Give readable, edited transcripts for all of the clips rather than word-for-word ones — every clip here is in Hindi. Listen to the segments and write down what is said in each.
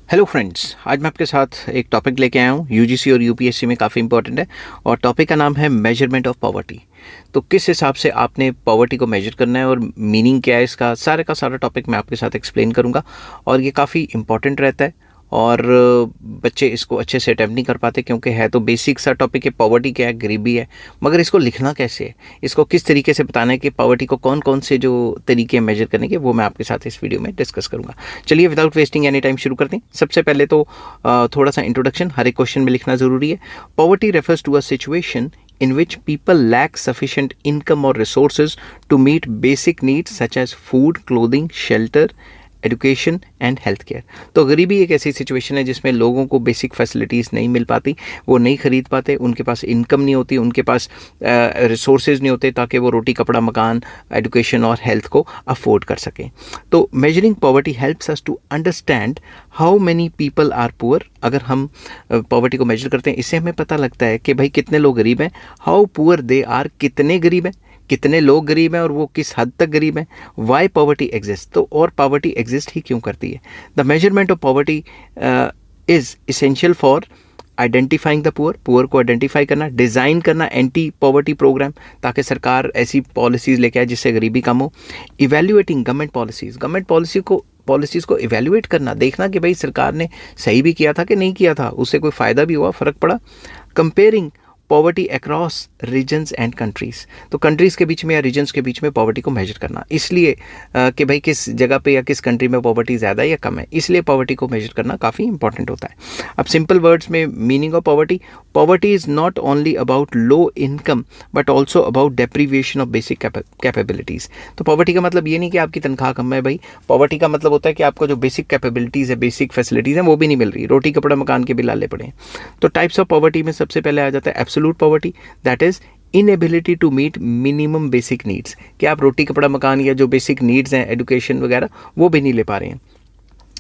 हेलो फ्रेंड्स, आज मैं आपके साथ एक टॉपिक लेके आया हूँ। यूजीसी और यूपीएससी में काफ़ी इंपॉर्टेंट है और टॉपिक का नाम है मेजरमेंट ऑफ पॉवर्टी। तो किस हिसाब से आपने पॉवर्टी को मेजर करना है और मीनिंग क्या है इसका, सारे का सारा टॉपिक मैं आपके साथ एक्सप्लेन करूँगा। और ये काफ़ी इंपॉर्टेंट रहता है और बच्चे इसको अच्छे से अटेम्प्ट नहीं कर पाते क्योंकि है तो बेसिक सा टॉपिक है। पॉवर्टी क्या है, गरीबी है, मगर इसको लिखना कैसे है, इसको किस तरीके से बताना है कि पॉवर्टी को कौन कौन से जो तरीके हैं मेजर करने के, वो मैं आपके साथ इस वीडियो में डिस्कस करूंगा। चलिए विदाउट वेस्टिंग एनी टाइम शुरू करते हैं। सबसे पहले तो थोड़ा सा इंट्रोडक्शन हर एक क्वेश्चन में लिखना ज़रूरी है। Poverty refers to a situation in which people lack sufficient income or resources to meet basic needs such as food, clothing, shelter, education and health care. तो गरीबी एक ऐसी सिचुएशन है जिसमें लोगों को बेसिक फैसिलिटीज़ नहीं मिल पाती, वो नहीं खरीद पाते, उनके पास इनकम नहीं होती, उनके पास रिसोर्सेज नहीं होते ताकि वो रोटी कपड़ा मकान, एजुकेशन और हेल्थ को अफोर्ड कर सकें। तो measuring poverty helps us to understand how many people are poor. अगर हम पॉवर्टी को मेजर करते हैं, इससे हमें पता लगता है कि भाई कितने लोग गरीब हैं, हाउ पुअर दे आर, कितने गरीब हैं, कितने लोग गरीब हैं और वो किस हद तक गरीब हैं। वाई पॉवर्टी एग्जिस्ट, तो और पॉवर्टी एग्जिस्ट ही क्यों करती है। The measurement of poverty is essential for identifying the poor, poor को आइडेंटिफाई करना, डिज़ाइन करना एंटी पॉवर्टी प्रोग्राम ताकि सरकार ऐसी पॉलिसीज़ लेके आए जिससे गरीबी कम हो। Evaluating government policies, government policies को इवेल्युएट करना, देखना कि भाई सरकार ने सही भी किया था कि नहीं किया था, उससे कोई फ़ायदा भी हुआ, फ़र्क पड़ा। Comparing poverty across regions and countries, तो कंट्रीज़ के बीच में या रीजन्स के बीच में पॉवर्टी को मेजर करना, इसलिए कि भाई किस जगह पे या किस कंट्री में पॉवर्टी ज़्यादा है या कम है, इसलिए पॉवर्टी को मेजर करना काफ़ी इंपॉर्टेंट होता है। अब सिंपल वर्ड्स में meaning of poverty, poverty is not only about low income but also about deprivation of basic capabilities. तो पॉवर्टी का मतलब ये नहीं कि आपकी तनख्वाह कम है भाई, पॉवर्टी का मतलब होता है कि आपको जो बेसिक कैपेबिलिटीज़ है, बेसिक फैसिलिटीज़ हैं, वो भी नहीं मिल रही, रोटी कपड़ा मकान के बिल डालने पड़े। तो टाइप्स ऑफ पॉवर्टी में सबसे पहले आ जाता है absolute poverty, that is inability to meet minimum basic needs, कि आप रोटी कपड़ा मकान या जो बेसिक नीड्स हैं, एजुकेशन वगैरह, वो भी नहीं ले पा रहे हैं।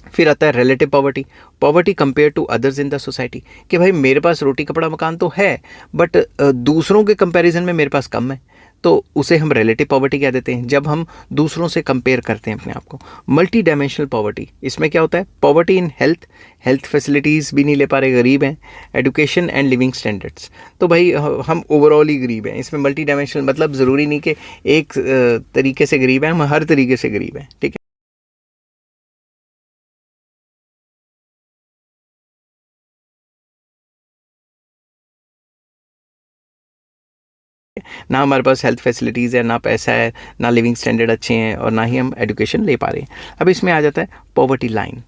फिर आता है relative poverty, poverty compare to others in the society, कि भाई मेरे पास रोटी कपड़ा मकान तो है बट दूसरों के कंपैरिजन में मेरे पास कम है, तो उसे हम रिलेटिव पॉवर्टी कह देते हैं जब हम दूसरों से कंपेयर करते हैं अपने आप को। मल्टी डायमेंशनल पॉवर्टी, इसमें क्या होता है, poverty in health, health facilities भी नहीं ले पा रहे, गरीब हैं। एजुकेशन एंड लिविंग स्टैंडर्ड्स, तो भाई हम ओवरऑल ही गरीब हैं। इसमें मल्टी डायमेंशनल मतलब ज़रूरी नहीं कि एक तरीके से गरीब हैं, हम हर तरीके से गरीब हैं, ठीक है। ना हमारे पास हेल्थ फैसिलिटीज़ है, ना पैसा है, ना लिविंग स्टैंडर्ड अच्छे हैं और ना ही हम एजुकेशन ले पा रहे हैं। अब इसमें आ जाता है पॉवर्टी लाइन।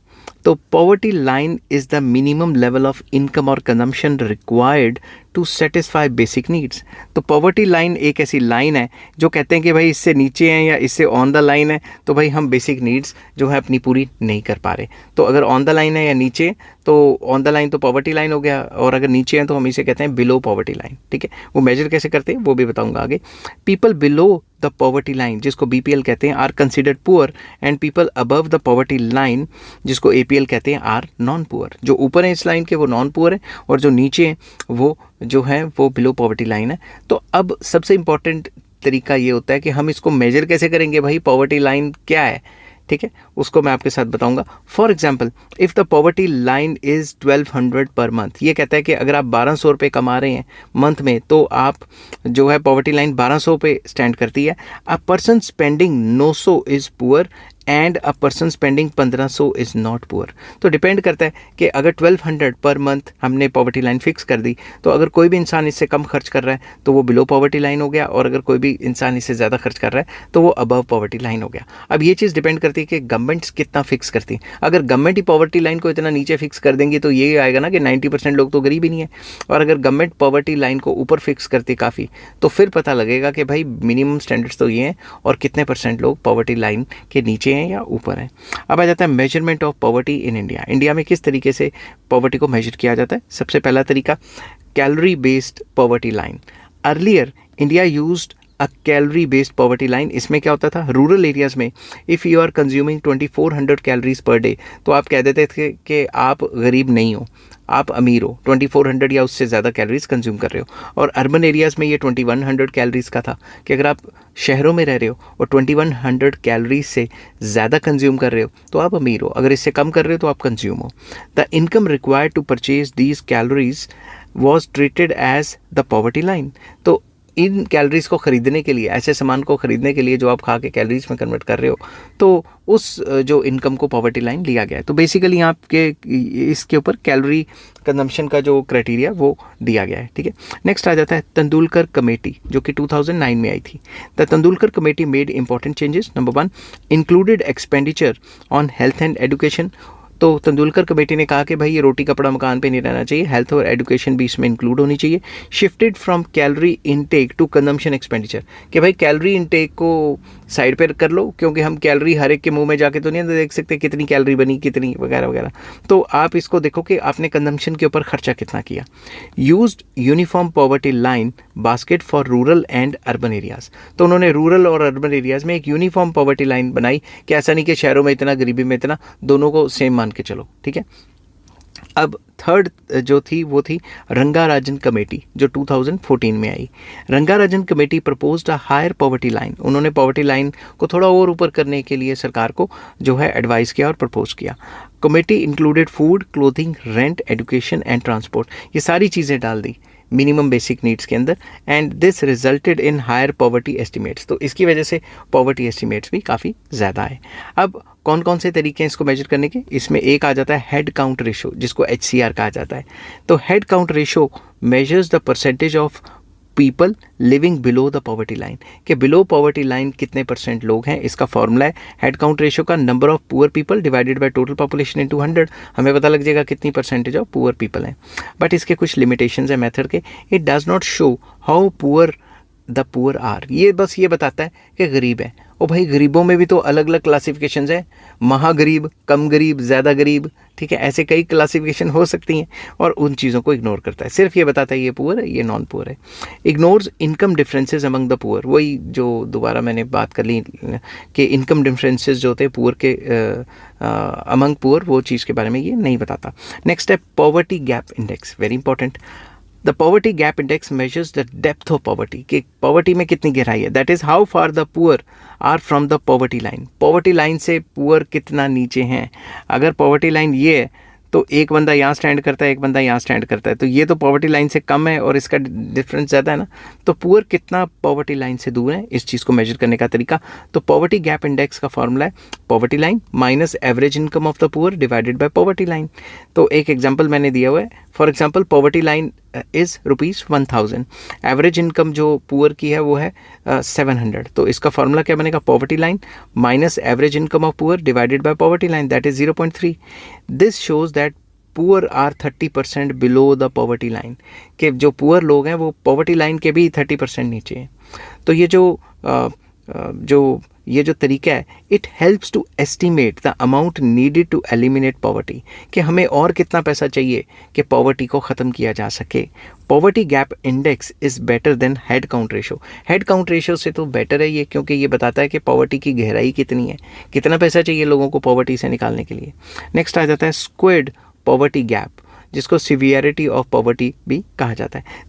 तो poverty line is the minimum level of income और consumption required to satisfy basic needs. तो पॉवर्टी लाइन एक ऐसी लाइन है जो कहते हैं कि भाई इससे नीचे हैं या इससे ऑन द लाइन है तो भाई हम बेसिक नीड्स जो है अपनी पूरी नहीं कर पा रहे। तो अगर ऑन द लाइन है या नीचे, तो ऑन द लाइन तो पॉवर्टी लाइन हो गया, और अगर नीचे हैं तो हम इसे कहते हैं बिलो पॉवर्टी लाइन, ठीक है। वो मेजर कैसे करते हैं वो भी बताऊंगा आगे। People below the poverty line, जिसको बीपीएल कहते हैं, are considered poor, and people above the poverty line, जिसको एपीएल कहते हैं, आर नॉन पुअर। जो ऊपर है इस लाइन के वो नॉन पुअर है और जो नीचे हैं वो जो है वो बिलो पॉवर्टी लाइन है। तो अब सबसे इंपॉर्टेंट तरीका ये होता है कि हम इसको मेजर कैसे करेंगे, भाई पॉवर्टी लाइन क्या है, ठीक है, उसको मैं आपके साथ बताऊंगा। For example, if the poverty line is 1200 per month, ये कहता है कि अगर आप 1200 रुपये कमा रहे हैं मंथ में तो आप जो है पॉवर्टी लाइन 1200 पे स्टैंड करती है। A person spending 900 is poor and a person spending 1500 is not poor. तो डिपेंड करता है कि अगर 1200 पर मंथ हमने पॉवर्टी लाइन फिक्स कर दी तो अगर कोई भी इंसान इससे कम खर्च कर रहा है तो वो बिलो पॉवर्टी लाइन हो गया, और अगर कोई भी इंसान इससे ज़्यादा खर्च कर रहा है तो वो अबव पॉवर्टी लाइन हो गया। अब ये चीज़ डिपेंड करती है कि गवर्नमेंट्स कितना फिक्स करती है। अगर गवर्नमेंट ही पॉवर्टी लाइन को इतना नीचे फिक्स कर देंगी तो ये आएगा ना कि 90% लोग तो गरीब ही नहीं है, और अगर गवर्नमेंट पॉवर्टी लाइन को ऊपर फिक्स करती काफ़ी तो फिर पता लगेगा कि भाई मिनिमम स्टैंडर्ड्स तो ये हैं और कितने परसेंट लोग पॉवर्टी लाइन के नीचे हैं या ऊपर हैं। अब आ जाता है measurement of poverty in India. India में किस तरीके से पॉवर्टी को मेजर किया जाता है। सबसे पहला तरीका, calorie based poverty line. Earlier India used a calorie based poverty line. इसमें क्या होता था, रूरल एरियाज़ में if you are consuming 2400 calories per day तो आप कह देते थे कि आप गरीब नहीं हो, आप अमीर हो, 2400 या उससे ज़्यादा कैलोरीज कंज्यूम कर रहे हो। और अर्बन एरियाज़ में ये 2100 कैलोरीज का था कि अगर आप शहरों में रह रहे हो और 2100 कैलोरीज से ज़्यादा कंज्यूम कर रहे हो तो आप अमीर हो, अगर इससे कम कर रहे हो तो आप कंज्यूम हो। The income required to purchase these calories was treated as the poverty line. तो इन कैलोरीज को ख़रीदने के लिए, ऐसे सामान को ख़रीदने के लिए जो आप खा के कैलोरीज में कन्वर्ट कर रहे हो, तो उस जो इनकम को पॉवर्टी लाइन लिया गया है। तो बेसिकली आपके इसके ऊपर कैलोरी कंजम्पशन का जो क्राइटेरिया वो दिया गया है। ठीक है, नेक्स्ट आ जाता है तेंदुलकर कमेटी, जो कि 2009 में आई थी। The Tendulkar committee made important changes. Number 1, included expenditure on health and education. तो तेंदुलकर कमेटी ने कहा कि भाई ये रोटी कपड़ा मकान पे नहीं रहना चाहिए, हेल्थ और एजुकेशन भी इसमें इंक्लूड होनी चाहिए। Shifted from calorie intake to consumption expenditure, कि भाई कैलोरी इनटेक को साइड पर कर लो, क्योंकि हम कैलोरी हर एक के मुंह में जाके तो नहीं देख सकते कितनी कैलोरी बनी, कितनी वगैरह वगैरह। तो आप इसको देखो कि आपने कंजम्पशन के ऊपर खर्चा कितना किया। Used uniform poverty line basket for rural and urban areas. तो उन्होंने रूरल और अर्बन एरियाज़ में एक यूनिफॉर्म पॉवर्टी लाइन बनाई कि ऐसा नहीं कि शहरों में इतना, गरीबी में इतना, दोनों को सेम मान के चलो। ठीक है, अब थर्ड जो थी वो थी रंगाराजन कमेटी, जो 2014 में आई। Rangarajan committee proposed a higher poverty line. उन्होंने पॉवर्टी लाइन को थोड़ा और ऊपर करने के लिए सरकार को जो है एडवाइस किया और प्रपोज किया। Committee included food, clothing, rent, education and transport, ये सारी चीज़ें डाल दी मिनिमम बेसिक नीड्स के अंदर। And this resulted in higher poverty estimates. तो इसकी वजह से पॉवर्टी एस्टिमेट्स भी काफ़ी ज़्यादा है। अब कौन कौन से तरीके हैं इसको मेजर करने के, इसमें एक आ जाता है हेड काउंट रेशो, जिसको HCR कहा जाता है। तो head count ratio measures the percentage of people living below the poverty line, कि बिलो पॉवर्टी लाइन कितने % लोग हैं। इसका फॉर्मूला है हेड काउंट रेशो का number of poor people divided by total population into 100। हमें पता लग जाएगा कितनी % ऑफ पुअर पीपल हैं। बट इसके कुछ लिमिटेशंस है मेथड के। It does not show how poor the poor are, ये बस ये बताता है कि गरीब है। और भाई गरीबों में भी तो अलग अलग क्लासिफिकेशंस हैं, महागरीब, कम गरीब, ज़्यादा गरीब। ठीक है, ऐसे कई क्लासिफिकेशन हो सकती हैं और उन चीज़ों को इग्नोर करता है। सिर्फ ये बताता है ये पुअर है, ये नॉन पुअर है। Ignores income differences among the poor, वही जो दोबारा मैंने बात कर ली कि इनकम डिफरेंसेस जो होते हैं पुअर के अमंग पुअर, वो चीज़ के बारे में ये नहीं बताता। नेक्स्ट है poverty gap index, very important. The poverty gap index measures the depth of poverty, कि पॉवर्टी में कितनी गहराई है। That is how far the poor are from the poverty line, poverty line से पुअर कितना नीचे हैं। अगर पॉवर्टी लाइन ये है तो एक बंदा यहाँ स्टैंड करता है, एक बंदा यहाँ स्टैंड करता है, तो ये तो पॉवर्टी लाइन से कम है और इसका डिफरेंस ज़्यादा है ना। तो पुअर कितना पॉवर्टी लाइन से दूर है, इस चीज़ को मेजर करने का तरीका। तो पॉवर्टी गैप इंडेक्स का फॉर्मूला है poverty line minus average income of the poor divided by poverty line. तो एक एग्जांपल मैंने दिया हुआ है। For example poverty line is ₹1000, average income जो पुअर की है वो है 700। तो इसका फॉर्मूला क्या बनेगा, poverty line minus average income of poor divided by poverty line, that is 0.3। This shows that poor are 30% below the poverty line, कि जो पुअर लोग हैं वो पॉवर्टी लाइन के भी 30% नीचे हैं। तो ये जो तरीका है, it helps to estimate the amount needed to eliminate poverty, कि हमें और कितना पैसा चाहिए कि पॉवर्टी को ख़त्म किया जा सके। Poverty gap index is better than head count ratio. Head count ratio से तो बेटर है ये, क्योंकि ये बताता है कि पॉवर्टी की गहराई कितनी है, कितना पैसा चाहिए लोगों को पॉवर्टी से निकालने के लिए। नेक्स्ट आ जाता है स्क्वेयर्ड पॉवर्टी गैप, जिसको सिवियरिटी ऑफ पॉवर्टी भी कहा जाता है।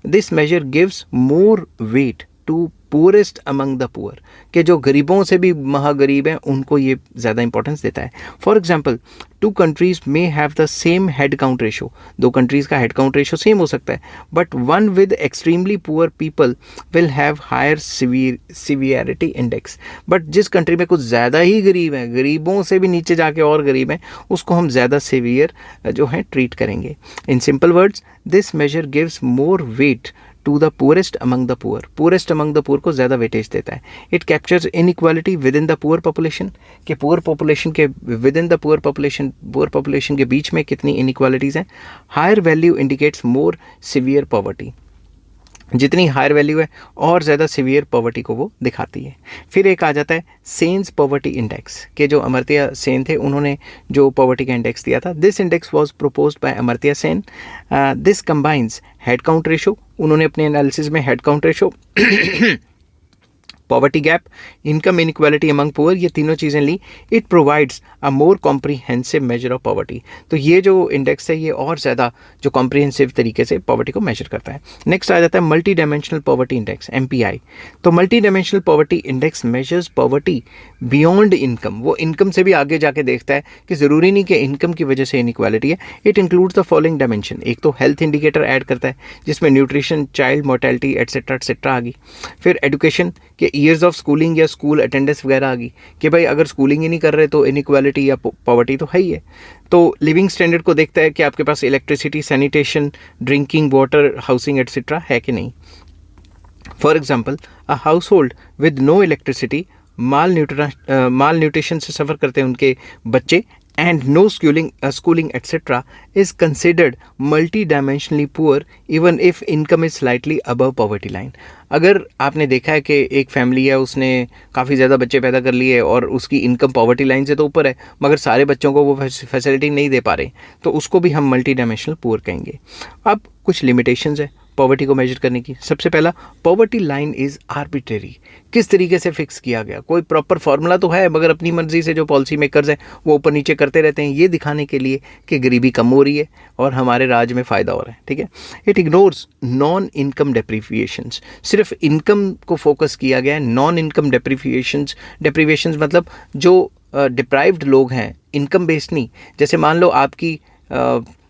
This measure gives more weight to poorest among the poor, के जो गरीबों से भी महागरीब हैं उनको ये ज़्यादा इंपॉर्टेंस देता है। For example 2 countries may have the same head count ratio, 2 countries का हेड काउंट रेशो सेम हो सकता है, but one with extremely poor people will have higher severity index. But जिस कंट्री में कुछ ज़्यादा ही गरीब हैं, गरीबों से भी नीचे जाके और गरीब हैं, उसको हम ज़्यादा सिवियर जो है ट्रीट करेंगे। In simple words, this measure gives more weight to the poorest among the poor, poorest among the poor को ज़्यादा वेटेज देता है। It captures inequality within the poor population, के पुअर पॉपुलेशन के within the poor population के बीच में कितनी इनइक्वालिटीज़ हैं। Higher value indicates more severe poverty. जितनी हायर वैल्यू है और ज़्यादा सीवियर पॉवर्टी को वो दिखाती है। फिर एक आ जाता है सेन्स पॉवर्टी इंडेक्स, के जो अमर्त्य सेन थे उन्होंने जो पॉवर्टी का इंडेक्स दिया था। This index was proposed by Amartya Sen. This combines head count ratio, उन्होंने अपने एनालिसिस में head count ratio, poverty gap, income inequality among poor, ये तीनों चीज़ें ली। It provides a more comprehensive measure of poverty. तो ये जो इंडेक्स है ये और ज़्यादा जो कॉम्प्रीहेंसिव तरीके से पॉवर्टी को मेजर करता है। नेक्स्ट आ जाता है multi dimensional poverty index, MPI। तो multi dimensional poverty index measures poverty beyond income, वो इनकम से भी आगे जाके देखता है कि ज़रूरी नहीं कि इनकम की वजह से इनइक्वालिटी है। It includes the following dimension, एक तो हेल्थ इंडिकेटर ऐड करता है जिसमें न्यूट्रिशन, चाइल्ड मोर्टेलिटी एटसेट्रा आ गई। फिर एजुकेशन के ईयर्स ऑफ स्कूलिंग या स्कूल अटेंडेंस वगैरह आ गई कि भाई अगर स्कूलिंग ही नहीं कर रहे तो इनइक्वालिटी या पॉवर्टी तो है ही है। तो लिविंग स्टैंडर्ड को देखता है कि आपके पास electricity, sanitation, drinking water, housing etcetera है कि नहीं। For example a household with no electricity, malnutrition से सफ़र करते हैं उनके बच्चे, and no schooling etc. is considered multi-dimensionally poor even if income is slightly above poverty line। अगर आपने देखा है कि एक फैमिली है, उसने काफ़ी ज़्यादा बच्चे पैदा कर लिए और उसकी इनकम पॉवर्टी लाइन से तो ऊपर है मगर सारे बच्चों को वो फैसिलिटी नहीं दे पा रहे, तो उसको भी हम मल्टी डायमेंशनल पुअर कहेंगे। अब कुछ लिमिटेशंस है पॉवर्टी को मेजर करने की। सबसे पहला, पॉवर्टी लाइन इज़ आर्बिट्रेरी, किस तरीके से फिक्स किया गया, कोई प्रॉपर फार्मूला तो है मगर अपनी मर्जी से जो पॉलिसी मेकर्स हैं वो ऊपर नीचे करते रहते हैं, ये दिखाने के लिए कि गरीबी कम हो रही है और हमारे राज्य में फ़ायदा हो रहा है। ठीक है। इट इग्नोर्स नॉन इनकम डेप्रीविएशंस, सिर्फ इनकम को फोकस किया गया है। नॉन इनकम डेप्रीविएशंस मतलब जो डिप्राइव्ड लोग हैं, इनकम बेस्ड नहीं। जैसे मान लो आपकी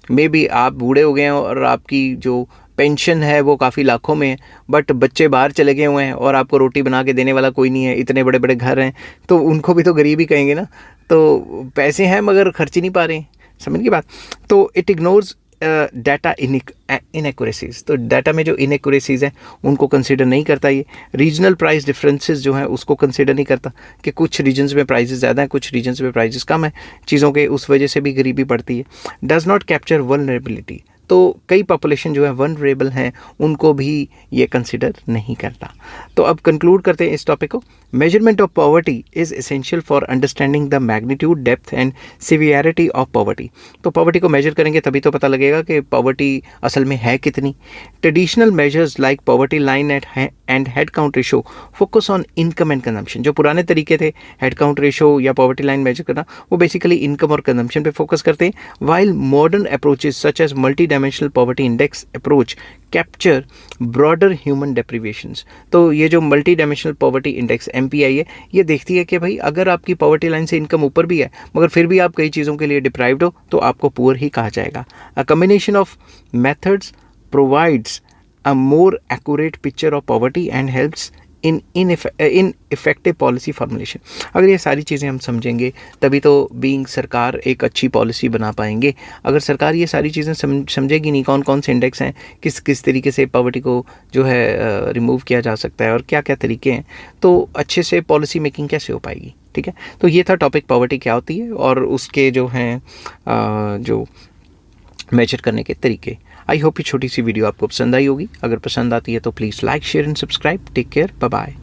मे बी आप बूढ़े हो गए हैं और आपकी जो पेंशन है वो काफ़ी लाखों में है, बट बच्चे बाहर चले गए हुए हैं और आपको रोटी बना के देने वाला कोई नहीं है, इतने बड़े बड़े घर हैं, तो उनको भी तो गरीब ही कहेंगे ना। तो पैसे हैं मगर खर्च ही नहीं पा रहे हैं, समझ की बात। तो इट इग्नोर्स डाटा इनएक्यूरेसीज, तो डाटा में जो इनएक्यूरेसीज हैं उनको कंसिडर नहीं करता। ये रीजनल प्राइस डिफरेंसेस जो हैं उसको कंसिडर नहीं करता कि कुछ रीजन्स में प्राइसेस ज़्यादा हैं, कुछ रीजन्स में प्राइसेस कम हैं चीज़ों के, उस वजह से भी गरीबी बढ़ती है। डज़ नॉट कैप्चर वल्नरेबिलिटी, तो कई पॉपुलेशन जो है वनरेबल हैं उनको भी ये कंसिडर नहीं करता। तो अब कंक्लूड करते हैं इस टॉपिक को। Measurement of poverty is essential for understanding the magnitude, depth and severity of poverty. तो पॉवर्टी को मेजर करेंगे तभी तो पता लगेगा कि पॉवर्टी असल में है कितनी। Traditional measures like poverty line and head count ratio focus on income and consumption. जो पुराने तरीके थे हेड काउंट रेशो या पॉवर्टी लाइन मेजर करना, वो बेसिकली इनकम और कंजम्पशन पे फोकस करते हैं, while modern approaches such as multidimensional poverty index approach capture broader human deprivations. तो ये जो multidimensional poverty index MPI है, ये देखती है कि भाई अगर आपकी पॉवर्टी लाइन से इनकम ऊपर भी है मगर फिर भी आप कई चीज़ों के लिए डिप्राइव्ड हो तो आपको पुअर ही कहा जाएगा। A combination of methods provides a more accurate picture of poverty and helps in effective policy formulation। अगर ये सारी चीज़ें हम समझेंगे तभी तो बीइंग सरकार एक अच्छी पॉलिसी बना पाएंगे। अगर सरकार ये सारी चीज़ें समझेगी नहीं, कौन कौन से इंडेक्स हैं, किस तरीके से पॉवर्टी को जो है रिमूव किया जा सकता है और क्या क्या तरीके हैं, तो अच्छे से पॉलिसी मेकिंग कैसे हो पाएगी। ठीक है। तो ये था टॉपिक पॉवर्टी क्या होती है और उसके जो हैं जो मेजर करने के तरीके। आई होप ये छोटी सी वीडियो आपको पसंद आई होगी। अगर पसंद आती है तो please like, share and subscribe. Take care, bye bye.